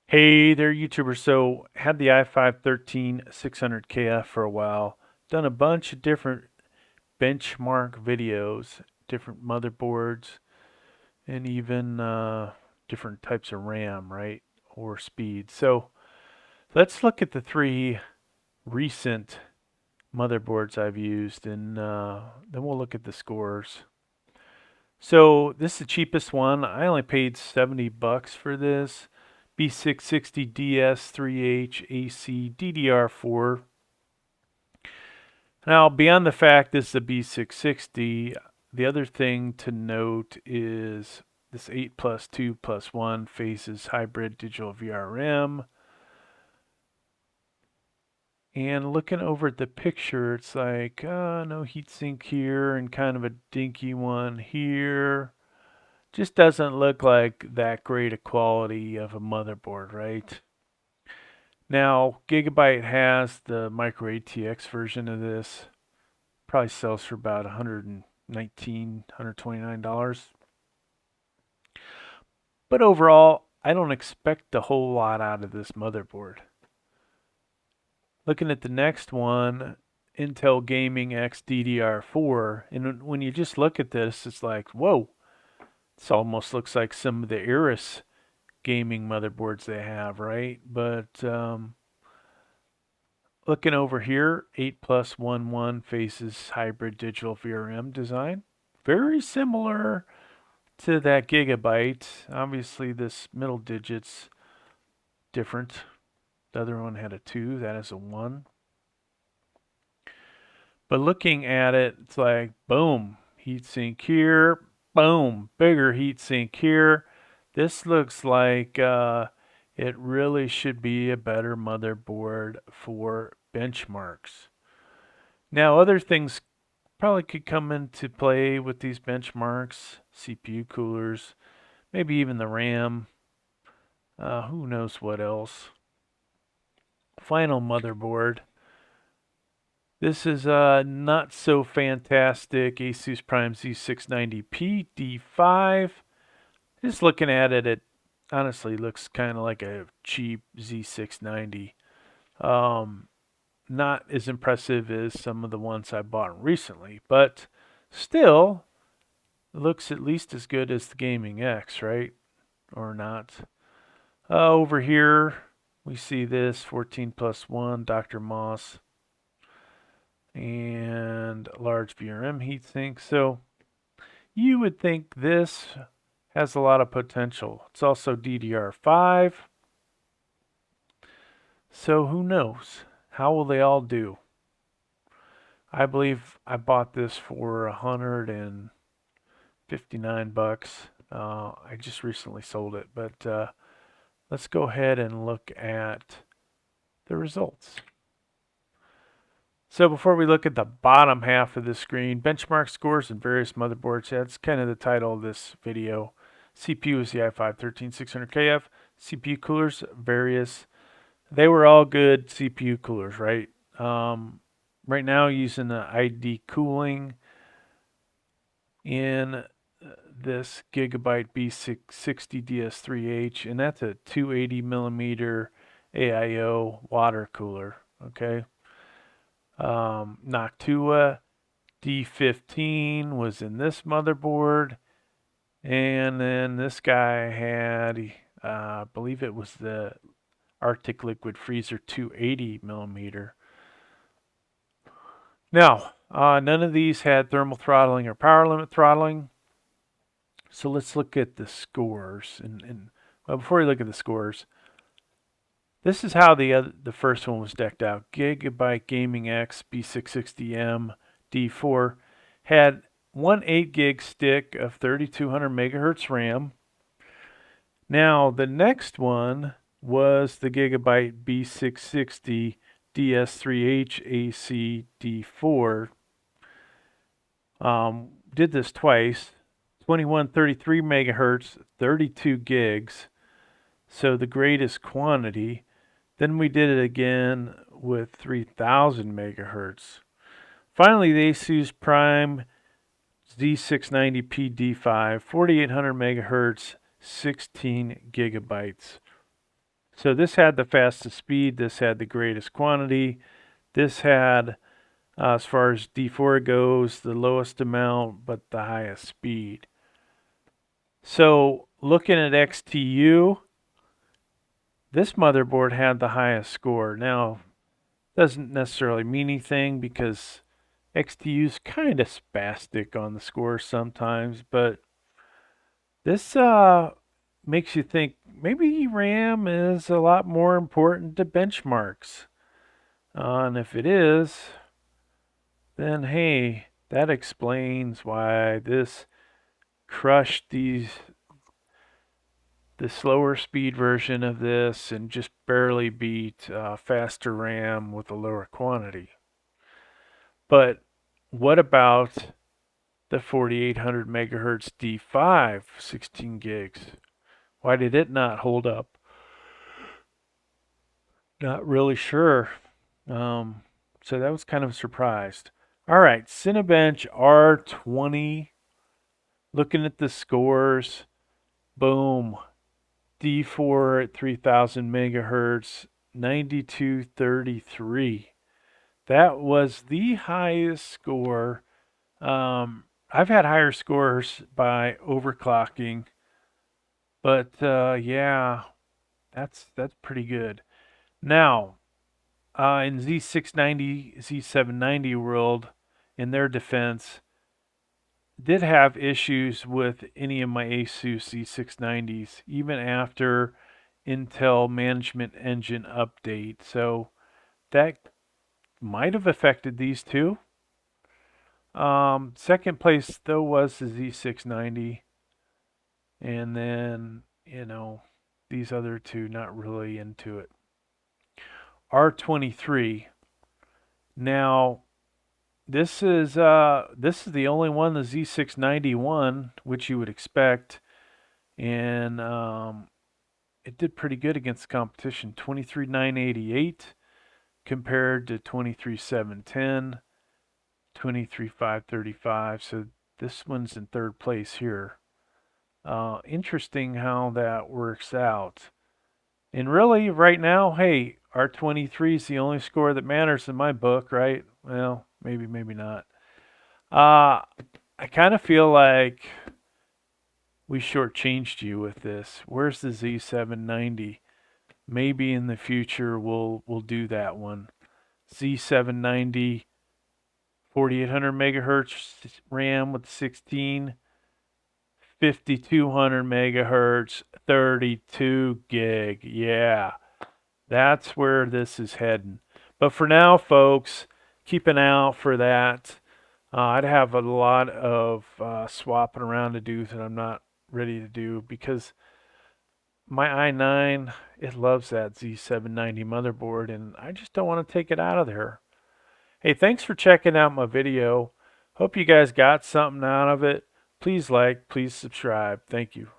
Hey there, YouTuber. So, had the i5-13600kf for a while. Done a bunch of different benchmark videos, different motherboards, and even different types of RAM, right? Or speed. So, let's look at the three recent motherboards I've used, and then we'll look at the scores. So, this is the cheapest one. I only paid $70 for this. B660 DS3H AC DDR4. Now, beyond the fact this is a B660, the other thing to note is this 8 plus 2 plus 1 phases hybrid digital VRM. And looking over at the picture, it's like, no heatsink here and kind of a dinky one here. Just doesn't look like that great a quality of a motherboard, right? Now, Gigabyte has the micro ATX version of this. Probably sells for about $119, $129. But overall, I don't expect a whole lot out of this motherboard. Looking at the next one, Intel Gaming X DDR4, and when you just look at this, it's like, whoa, this almost looks like some of the Aorus gaming motherboards they have, right? But looking over here, 8 plus 1 faces hybrid digital VRM design. Very similar to that Gigabyte. Obviously, this middle digit's different. The other one had a 2, that is a 1. But looking at it, it's like, boom, heatsink here, boom, bigger heatsink here. This looks like it really should be a better motherboard for benchmarks. Now, other things probably could come into play with these benchmarks, CPU coolers, maybe even the RAM. Who knows what else. Final motherboard. This is a not so fantastic Asus Prime Z690 D5. Just looking at it, it honestly looks kind of like a cheap Z690. Not as impressive as some of the ones I bought recently, but still looks at least as good as the Gaming X, right? Or not. Over here, we see this 14 plus 1 Dr. Moss and large VRM heatsink. So you would think this has a lot of potential. It's also DDR5. So who knows? How will they all do? I believe I bought this for $159. I just recently sold it, but let's go ahead and look at the results. So before we look at the bottom half of the screen, benchmark scores and various motherboards. That's kind of the title of this video. CPU is the i5-13600kf. CPU coolers, various. They were all good CPU coolers, right? Right now using the ID cooling in this Gigabyte B660 DS3H, and that's a 280 millimeter AIO water cooler, okay? Noctua D15 was in this motherboard, and then this guy had, I believe it was the Arctic Liquid Freezer 280 millimeter. Now, none of these had thermal throttling or power limit throttling. So let's look at the scores. Well, before we look at the scores, this is how the first one was decked out. Gigabyte Gaming X B660M D4 had one 8 gig stick of 3200 megahertz RAM. Now the next one was the Gigabyte B660 DS3H AC D4. Did this twice. 2133 megahertz, 32 gigs. So the greatest quantity. Then we did it again with 3000 megahertz. Finally, the Asus Prime Z690 D5, 4800 megahertz, 16 gigabytes. So this had the fastest speed, this had the greatest quantity, this had, as far as D4 goes, the lowest amount but the highest speed. So looking at XTU, this motherboard had the highest score. Now, doesn't necessarily mean anything because XTU's kind of spastic on the score sometimes, but this makes you think maybe RAM is a lot more important to benchmarks. And if it is, then hey, that explains why this crushed the slower speed version of this and just barely beat faster RAM with a lower quantity. But what about the 4800 megahertz D5 16 gigs? Why did it not hold up? Not really sure. So that was kind of surprised. All right, Cinebench R20. Looking at the scores, boom. D4 at 3000 megahertz, 9233. That was the highest score. I've had higher scores by overclocking, but yeah, that's pretty good. Now, in Z690, Z790 world, in their defense, did have issues with any of my Asus Z690s, even after Intel Management Engine update. So that might have affected these two. Second place though was the Z690, and then these other two not really into it. R23. Now this is the only one, the Z691, which you would expect, and it did pretty good against the competition. 23,988 compared to 23,710, 23,535. So this one's in third place here. Interesting how that works out. And really, right now, hey, R23 is the only score that matters in my book, right? Well, maybe, maybe not. I kind of feel like we shortchanged you with this. Where's the Z790? Maybe in the future we'll do that one. Z790, 4800 megahertz RAM with 16, 5200 megahertz, 32 gig. Yeah, that's where this is heading. But for now, folks, keep an eye out for that. I'd have a lot of swapping around to do that I'm not ready to do because my i9, it loves that Z790 motherboard, and I just don't want to take it out of there. Hey, thanks for checking out my video. Hope you guys got something out of it. Please like, please subscribe. Thank you.